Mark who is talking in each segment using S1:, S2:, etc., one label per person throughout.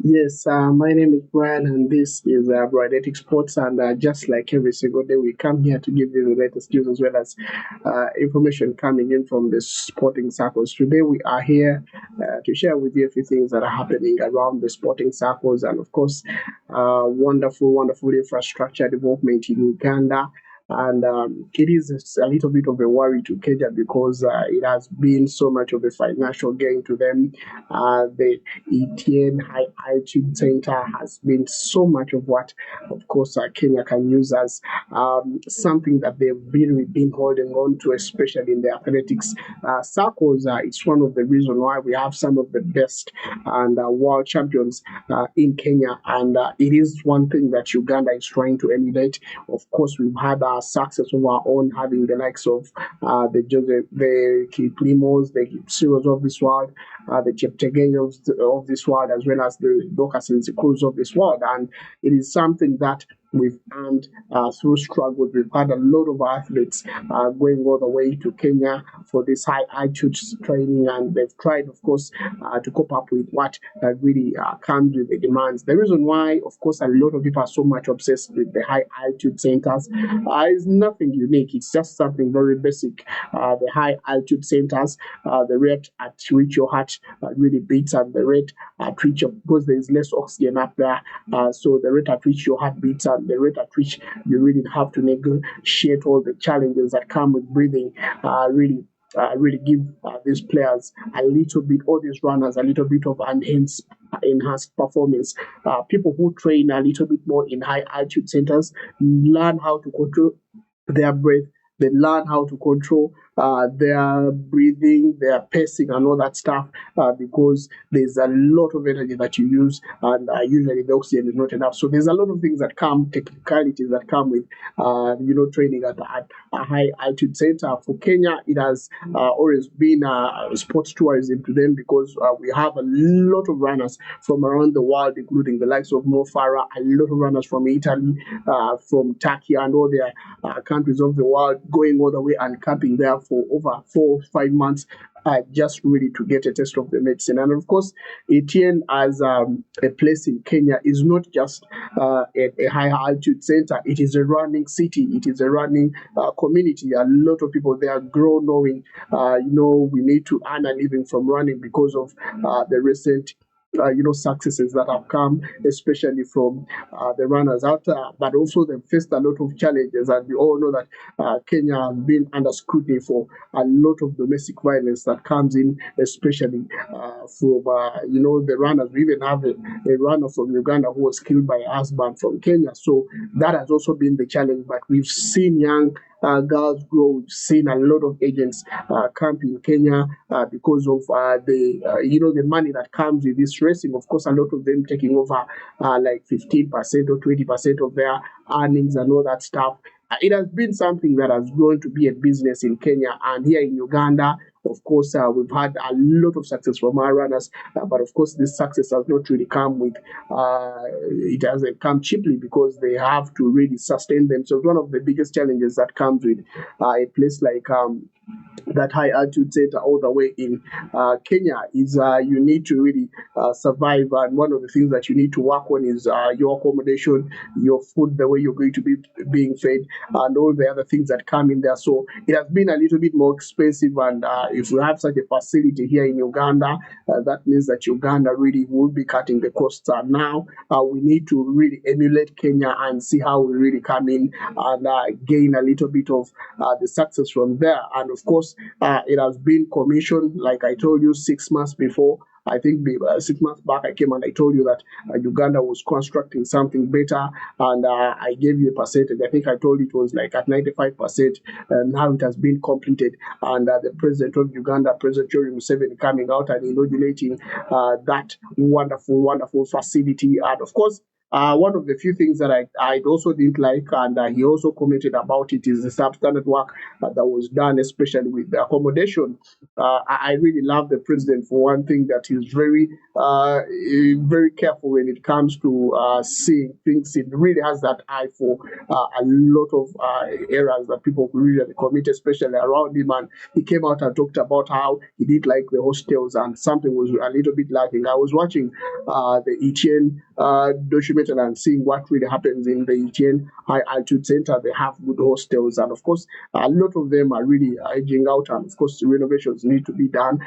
S1: Yes, my name is Brian, and this is Brianetic Sports. And just like every single day, we come here to give you the latest news as well as information coming in from the sporting circles. Today, we are here to share with you a few things that are happening around the sporting circles, and of course, wonderful infrastructure development in Uganda. And it is a little bit of a worry to Kenya because it has been so much of a financial gain to them. The Etienne High Altitude Center has been so much of what, of course, Kenya can use as something that they've been holding on to, especially in the athletics circles. It's one of the reasons why we have some of the best and world champions in Kenya, and it is one thing that Uganda is trying to emulate. Of course, we've had our success of our own, having the likes of the Kiplimos, the Kipsiros of this world, the Cheptegei of this world, as well as the Dokas and Zikus of this world. And it is something that we've earned through struggles. We've had a lot of athletes going all the way to Kenya for this high altitude training, and they've tried, of course, to cope up with what really comes with the demands. The reason why, of course, a lot of people are so much obsessed with the high altitude centers is nothing unique. It's just something very basic. The high altitude centers, the rate at which your heart really beats, and the rate at which, because there is less oxygen up there, so the rate at which your heart beats and the rate at which you really have to negotiate all the challenges that come with breathing really give these players a little bit, all these runners, a little bit of enhanced performance. People who train a little bit more in high altitude centers learn how to control their breath. They learn how to control their breathing, their pacing, and all that stuff because there's a lot of energy that you use, and usually the oxygen is not enough. So there's a lot of things that come, technicalities that come with, training at a high altitude center. For Kenya, it has always been sports tourism to them because we have a lot of runners from around the world, including the likes of Mo Farah, a lot of runners from Italy, from Turkey, and all their countries of the world going all the way and camping there for over 4 or 5 months. Just really to get a taste of the medicine. And of course, Etienne, as a place in Kenya, is not just a high altitude center, it is a running city, it is a running community. A lot of people there grow knowing, we need to earn a living from running because of the recent successes that have come, especially from the runners out there. But also they've faced a lot of challenges, and we all know that Kenya has been under scrutiny for a lot of domestic violence that comes in, especially from the runners. We even have a runner from Uganda who was killed by a husband from Kenya. So that has also been the challenge. But we've seen young girls grow. We've seen a lot of agents camp in Kenya because of the money that comes with this racing. Of course, a lot of them taking over like 15% or 20% of their earnings and all that stuff. It has been something that has grown to be a business in Kenya, and here in Uganda. Of course, we've had a lot of success from our runners, but of course, this success has not really come with, it hasn't come cheaply because they have to really sustain themselves. One of the biggest challenges that comes with a place like that high altitude center all the way in Kenya is you need to really survive. And one of the things that you need to work on is your accommodation, your food, the way you're going to be being fed, and all the other things that come in there. So it has been a little bit more expensive. And if we have such a facility here in Uganda, that means that Uganda really will be cutting the costs. Now we need to really emulate Kenya and see how we really come in and gain a little bit of the success from there. And of course, it has been commissioned, like I told you, 6 months before. I think 6 months back, I came and I told you that Uganda was constructing something better, and I gave you a percentage. I think I told you it was like at 95%, and now it has been completed. And the president of Uganda, President Yoweri Museveni, coming out and inaugurating that wonderful facility. And of course, one of the few things that I also didn't like, and he also commented about it, is the substandard work that was done, especially with the accommodation. I really love the president for one thing, that he's very careful when it comes to seeing things. It really has that eye for a lot of errors that people really commit, especially around him. And he came out and talked about how he did like the hostels, and something was a little bit lacking. I was watching the Etienne documentary and seeing what really happens in the Etienne High Altitude Center. They have good hostels, and of course, a lot of them are really aging out, and of course, renovations need to be done.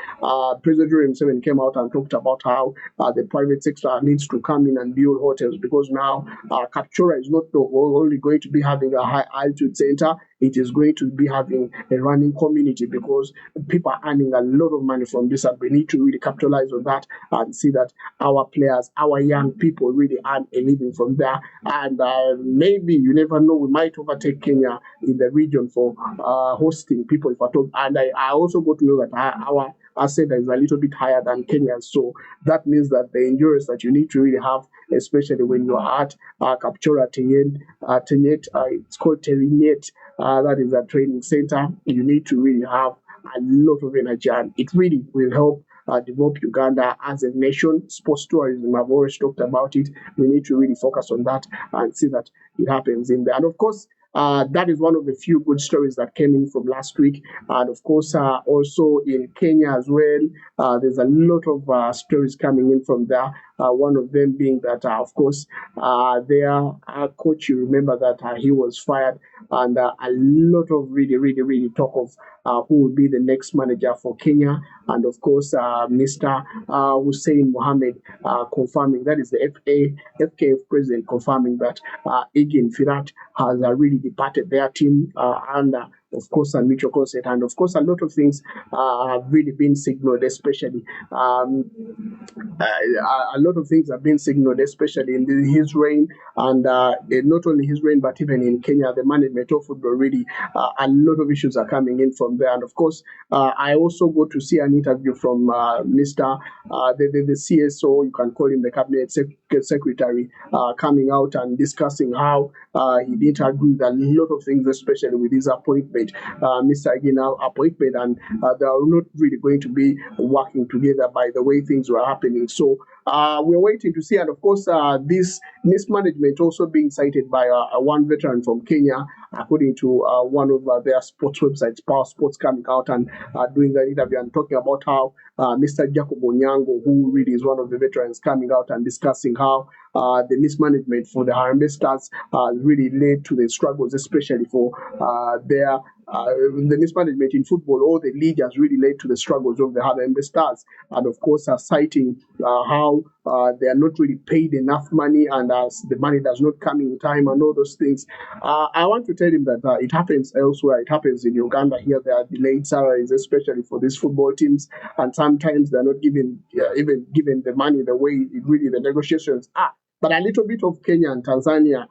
S1: President Museveni came out and talked about how the private sector needs to come in and build hotels, because now Kapchora is not only going to be having a high altitude center, it is going to be having a running community, because people are earning a lot of money from this, and we need to really capitalize on that and see that our players, our young people really earn a living from there. And maybe, you never know, we might overtake Kenya in the region for hosting people, if at all. And I also got to know that our asset is a little bit higher than Kenya's. So that means that the endurance that you need to really have, especially when you are at Kapchora Teryet, it's called Teryet, that is a training center. You need to really have a lot of energy, and it really will help develop Uganda as a nation. Sports tourism, I've always talked about it. We need to really focus on that and see that it happens in there. And of course, that is one of the few good stories that came in from last week. And of course, also in Kenya as well, there's a lot of stories coming in from there. One of them being that, of course, their coach, you remember that he was fired, and a lot of really talk of who will be the next manager for Kenya. And of course, Mr. Hussein Mohammed confirming, that is the FKF president, confirming that Igin Firat has really departed their team under, of course, a mutual consent. And of course, a lot of things have really been signaled, especially a lot of things have been signaled, especially in his reign, and not only his reign, but even in Kenya, the management of football, really, a lot of issues are coming in from there. And of course, I also got to see an interview from Mr. The CSO, you can call him the cabinet secretary, coming out and discussing how he didn't agree with a lot of things, especially with his appointment, Mr. Agina appointment, and they are not really going to be working together by the way things were happening. So we're waiting to see. And of course, this mismanagement also being cited by one veteran from Kenya, according to one of their sports websites, Power Sports, coming out and doing the interview and talking about how Mr. Jacob Onyango, who really is one of the veterans, coming out and discussing how the mismanagement for the Harambee Stars really led to the struggles, especially for their the mismanagement in football. All the league has really led to the struggles of the Harambee Stars, and of course, citing how they are not really paid enough money, and as the money does not come in time, and all those things. I want to tell him that it happens elsewhere. It happens in Uganda. Here, there are delayed salaries, especially for these football teams, and sometimes they're not even given the money the way really the negotiations are. But a little bit of Kenya and Tanzania,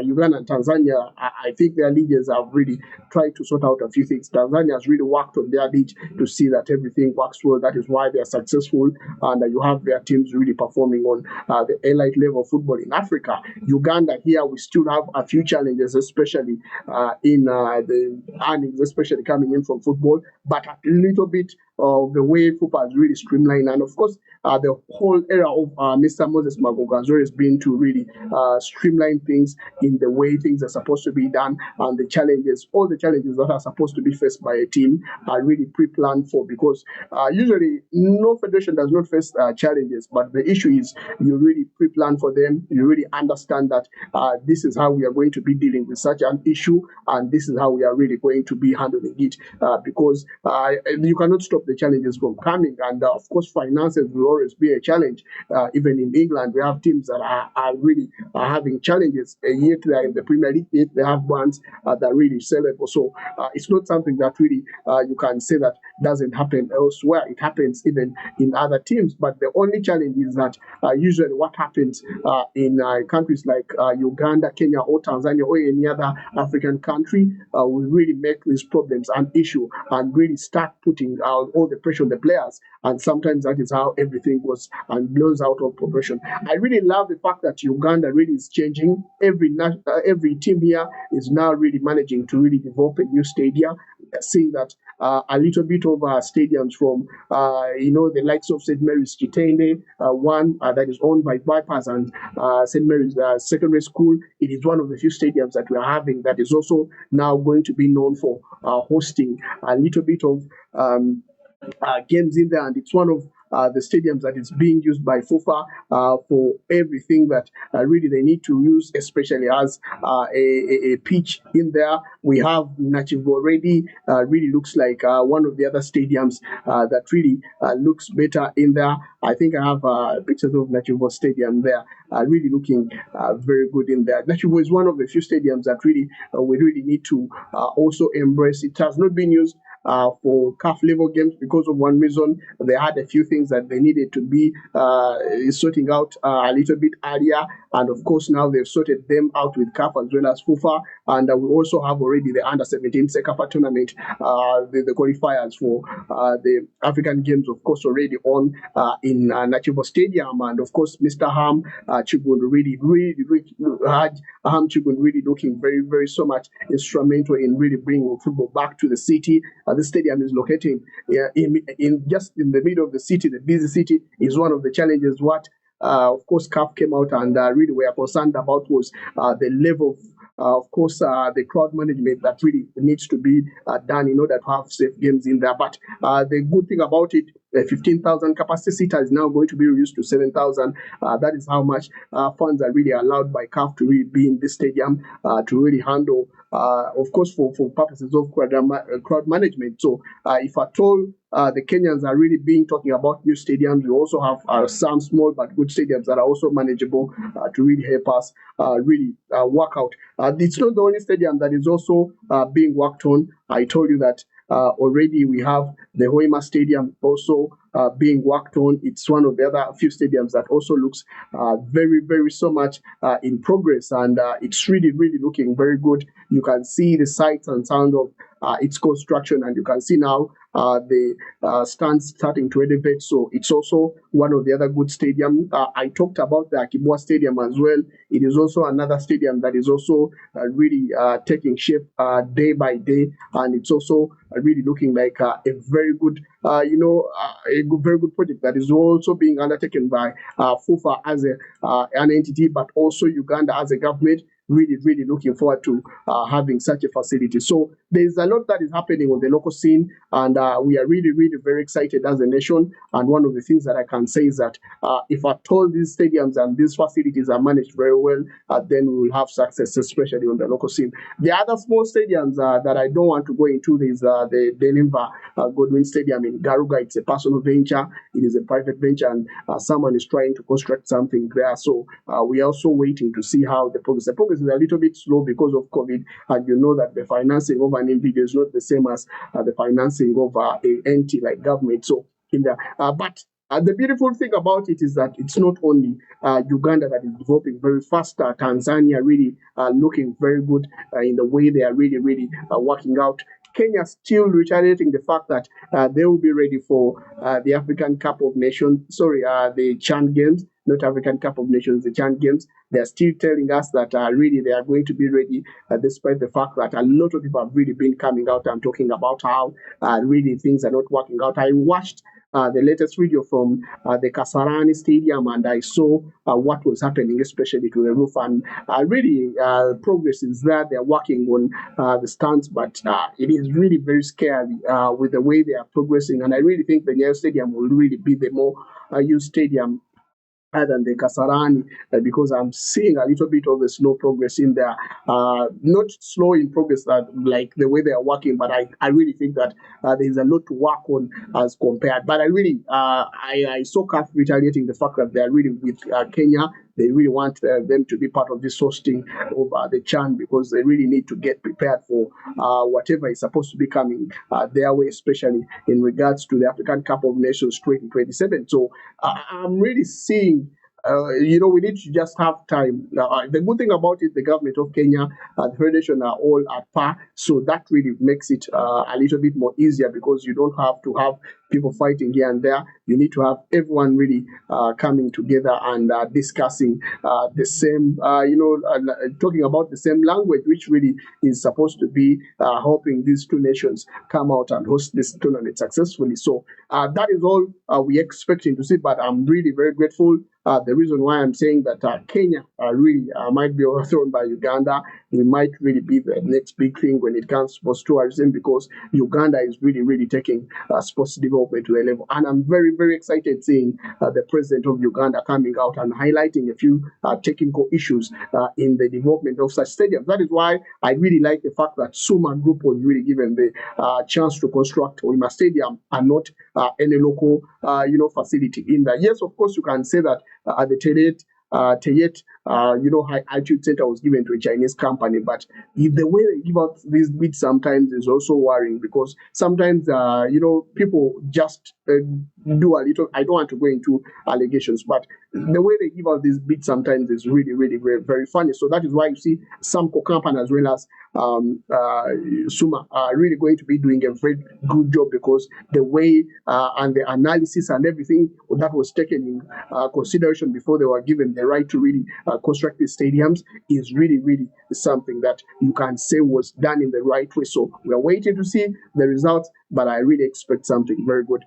S1: Uganda and Tanzania, I think their leaders have really tried to sort out a few things. Tanzania has really worked on their league to see that everything works well. That is why they are successful, and you have their teams really performing on the elite level of football in Africa. Uganda, here we still have a few challenges, especially in the earnings, especially coming in from football, but a little bit of the way football is really streamlined. And of course, the whole era of Mr. Moses Magogo has always been to really streamline things in the way things are supposed to be done, and the challenges, all the challenges that are supposed to be faced by a team are really pre-planned for, because usually no federation does not face challenges, but the issue is you really pre-plan for them, you really understand that this is how we are going to be dealing with such an issue, and this is how we are really going to be handling it, because you cannot stop the challenges from coming. And of course, finances will always be a challenge. Even in England, we have teams that are really having challenges, yet they are in the Premier League, yet they have brands that really sell it. So it's not something that really you can say that doesn't happen elsewhere. It happens even in other teams. But the only challenge is that usually what happens in countries like Uganda, Kenya, or Tanzania, or any other African country, we really make these problems an issue and really start putting all the pressure on the players, and sometimes that is how everything goes and blows out of proportion. I really love the fact that Uganda really is changing. Every team here is now really managing to really develop a new stadium. Seeing that a little bit of stadiums from the likes of St. Mary's Chitende, one that is owned by Bypass, and St. Mary's Secondary School. It is one of the few stadiums that we are having that is also now going to be known for hosting a little bit of games in there, and it's one of the stadiums that is being used by FUFA for everything that really they need to use, especially as a pitch in there. We have Nachivo already, really looks like one of the other stadiums that really looks better in there. I think I have pictures of Nachivo Stadium there, really looking very good in there. Nachivo is one of the few stadiums that really we really need to also embrace. It has not been used for CAF level games because of one reason. They had a few things that they needed to be sorting out a little bit earlier, and of course now they've sorted them out with CAF as well as FUFA, and we also have already the under 17 CECAFA tournament, the qualifiers for the African Games, of course, already on in Nachivo Stadium, and of course Mr. Ham Chigun really had Ham Chigun really looking very, very so much instrumental in really bringing football back to the city. The stadium is located in just in the middle of the city, the busy city. Is one of the challenges. What of course CAF came out and really were concerned about was the level of course, the crowd management that really needs to be done in order to have safe games in there. But the good thing about it, 15,000 capacity seater is now going to be reduced to 7,000. That is how much funds are really allowed by CAF to really be in this stadium to really handle, of course, for purposes of crowd management. So if at all the Kenyans are really being talking about new stadiums, we also have some small but good stadiums that are also manageable to really help us really work out. It's not the only stadium that is also being worked on. I told you that already we have the Hoima Stadium also being worked on. It's one of the other few stadiums that also looks very, very so much in progress, and it's really, really looking very good. You can see the sights and sound of its construction, and you can see now the stands starting to elevate. So it's also one of the other good stadiums. I talked about the Akibwa Stadium as well. It is also another stadium that is also really taking shape day by day, and it's also really looking like a very good, very good project that is also being undertaken by FUFA as an entity, but also Uganda as a government. Really, really looking forward to having such a facility. So there's a lot that is happening on the local scene, and we are really, really very excited as a nation. And one of the things that I can say is that if at all these stadiums and these facilities are managed very well, then we will have success, especially on the local scene. The other small stadiums that I don't want to go into is the Denimba Godwin Stadium in Garuga. It's a personal venture. It is a private venture, and someone is trying to construct something there. So we are also waiting to see how the progress is a little bit slow because of COVID, and you know that the financing of an individual is not the same as the financing of an entity like government. So in there, but the beautiful thing about it is that it's not only Uganda that is developing very fast. Tanzania really looking very good in the way they are really, really working out. Kenya still reiterating the fact that they will be ready for the African Cup of Nations, the CHAN Games, not African Cup of Nations, the CHAN Games. They are still telling us that really they are going to be ready, despite the fact that a lot of people have really been coming out and talking about how really things are not working out. I watched the latest video from the Kasarani Stadium, and I saw what was happening, especially to the roof, and really progress is there. They're working on the stands, but it is really very scary with the way they are progressing, and I really think the Nyayo Stadium will really be the more used stadium other than the Kasarani, because I'm seeing a little bit of a slow progress in there. Not slow in progress like the way they are working, but I really think that there is a lot to work on as compared. But I really, I saw CAF retaliating the fact that they are really with Kenya. They really want them to be part of this hosting of the CHAN, because they really need to get prepared for whatever is supposed to be coming their way, especially in regards to the African Cup of Nations 2027. So I'm really seeing we need to just have time. The good thing about it, the government of Kenya and the Federation are all at par, so that really makes it a little bit more easier, because you don't have to have people fighting here and there. You need to have everyone really coming together and discussing the same, talking about the same language, which really is supposed to be helping these two nations come out and host this tournament successfully. So that is all we're expecting to see. But I'm really very grateful. The reason why I'm saying that Kenya really might be overthrown by Uganda, we might really be the next big thing when it comes to sports tourism, because Uganda is really, really taking sports development to a level. And I'm very, very excited seeing the president of Uganda coming out and highlighting a few technical issues in the development of such stadiums. That is why I really like the fact that Suma Group was really given the chance to construct Oima Stadium and not any local, facility in there. Yes, of course, you can say that the Teryet, high altitude center was given to a Chinese company, but the way they give out these bids sometimes is also worrying, because sometimes, people just do a little. I don't want to go into allegations, but the way they give out these bids sometimes is really, really very, very funny. So that is why you see some company as well as Suma are really going to be doing a very good job, because the way and the analysis and everything that was taken in consideration before they were given the right to really construct these stadiums is really, really something that you can say was done in the right way. So we are waiting to see the results, but I really expect something very good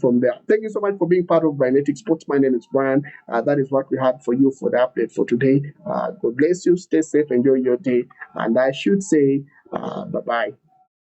S1: from there. Thank you so much for being part of Kinetic Sports. My name is Brian. That is what we had for you for the update for today. God bless you. Stay safe. Enjoy your day. And I should say, bye-bye.